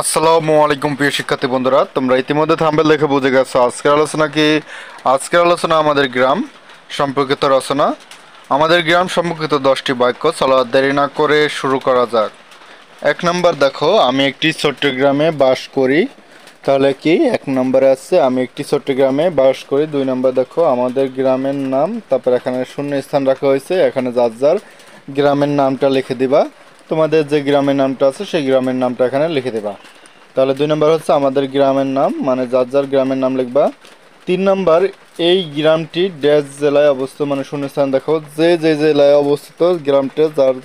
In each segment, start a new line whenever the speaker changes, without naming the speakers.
আসসালামু আলাইকুম প্রিয় শিক্ষার্থী বন্ধুরা, তোমরা ইতিমধ্যে থাম্বনেল দেখে বুঝে গেছো আজকের আলোচনা কি। আজকের আলোচনা আমাদের গ্রাম সম্পর্কিত রচনা। আমাদের গ্রাম সম্পর্কিত 10টি বাক্য। চলো আর দেরি না করে শুরু করা যাক। 1 নম্বর, দেখো আমি একটি ছোট্ট গ্রামে বাস করি। তাহলে কি 1 নম্বরে আছে আমি একটি ছোট্ট গ্রামে বাস করি। 2 নম্বর, দেখো আমাদের গ্রামের নাম, তারপর এখানে শূন্য স্থান রাখা হয়েছে, এখানে যার যার গ্রামের নামটা লিখে দিবা। তোমাদের যে গ্রামের নামটা আছে সেই গ্রামের নামটা এখানে লিখে দিবা। তাহলে 2 নম্বর হচ্ছে আমাদের গ্রামের নাম, মানে যার যার গ্রামের নাম লিখবা। 3 নম্বর, এই গ্রামটি ড্যাশ জেলায় অবস্থিত, মানে শূন্যস্থান দেখো যে যে জেলায় অবস্থিত, গ্রামটা যার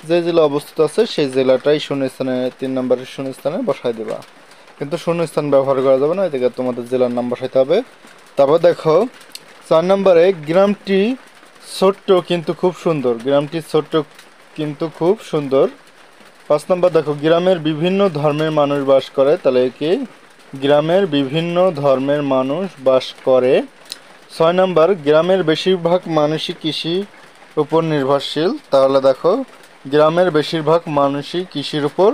যে জেলা অবস্থিত আছে সেই জেলাটাই শূন্যস্থানে 3 নম্বরের শূন্যস্থানে বসাই দেবা। কিন্তু শূন্যস্থান ব্যবহার করা যাবে না, এদিকে তোমাদের জেলার নাম বসাইতে হবে। তারপর দেখো 4 নম্বরে, গ্রামটি ছোট্ট কিন্তু খুব সুন্দর। গ্রামটি ছোট্ট কিন্তু খুব সুন্দর। 5 নম্বর, দেখো গ্রামের বিভিন্ন ধর্মের মানুষ বাস করে। তাহলে কি গ্রামের বিভিন্ন ধর্মের মানুষ বাস করে। 6 নম্বর, গ্রামের বেশিরভাগ মানুষই কৃষির উপর নির্ভরশীল। তাহলে দেখো গ্রামের বেশিরভাগ মানুষই কৃষির উপর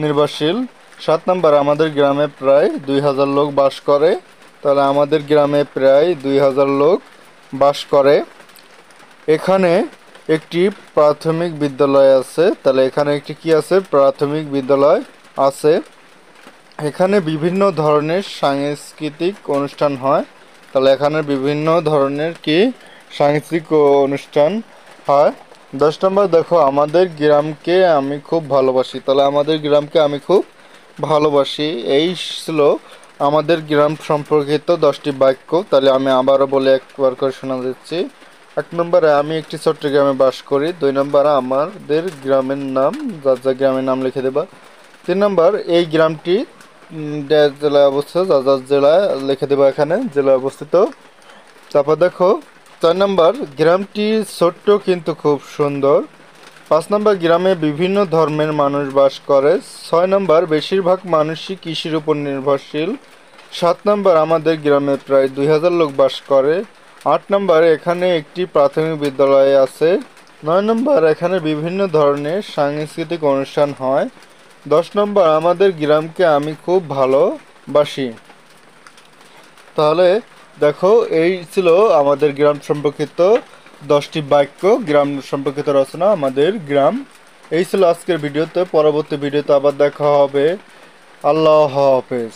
নির্ভরশীল। 7 নম্বর, আমাদের গ্রামে প্রায় 2000 লোক বাস করে। তাহলে আমাদের গ্রামে প্রায় 2000 লোক বাস করে। এখানে একটি প্রাথমিক বিদ্যালয় আছে। তাহলে এখানে একটি কি আছে? প্রাথমিক বিদ্যালয় আছে। এখানে বিভিন্ন ধরনের সাংস্কৃতিক অনুষ্ঠান হয়। তাহলে এখানে বিভিন্ন ধরনের কি সাংস্কৃতিক অনুষ্ঠান হয়। 10 নম্বর, দেখো আমাদের গ্রামকে আমি খুব ভালোবাসি। তাহলে আমাদের গ্রামকে আমি খুব ভালোবাসি। এই ছিল আমাদের গ্রাম সম্পর্কিত 10টি বাক্য। তাহলে আমি আবারও বলে একবার করে শোনা দিচ্ছি। 1 নম্বরে, আমি একটি ছোট্ট গ্রামে বাস করি। 2 নম্বরে, আমাদের গ্রামের নাম, যার যার গ্রামের নাম লিখে দেবা। 3 নম্বর, এই গ্রামটি জেলায় অবস্থিত, যার যার জেলায় লিখে দেবা, এখানে জেলায় অবস্থিত। তারপর দেখো 4 নম্বর, গ্রামটি ছোট্ট কিন্তু খুব সুন্দর। 5 নম্বর, গ্রামে বিভিন্ন ধর্মের মানুষ বাস করে। 6 নম্বর, বেশিরভাগ মানুষই কৃষির উপর নির্ভরশীল। 7 নম্বর, আমাদের গ্রামে প্রায় 2000 লোক বাস করে। 8 নম্বর, এখানে একটি প্রাথমিক বিদ্যালয় আছে। 9 নম্বর, এখানে বিভিন্ন ধরনের সাংস্কৃতিক অনুষ্ঠান হয়। 10 নম্বর, আমাদের গ্রামকে আমি খুব ভালোবাসি। তাহলে দেখো এই ছিল আমাদের গ্রাম সম্পর্কিত 10টি বাক্য, গ্রাম সম্পর্কিত রচনা, আমাদের গ্রাম। এই ছিল আজকের ভিডিওতে। পরবর্তী ভিডিওতে আবার দেখা হবে। আল্লাহ হাফেজ।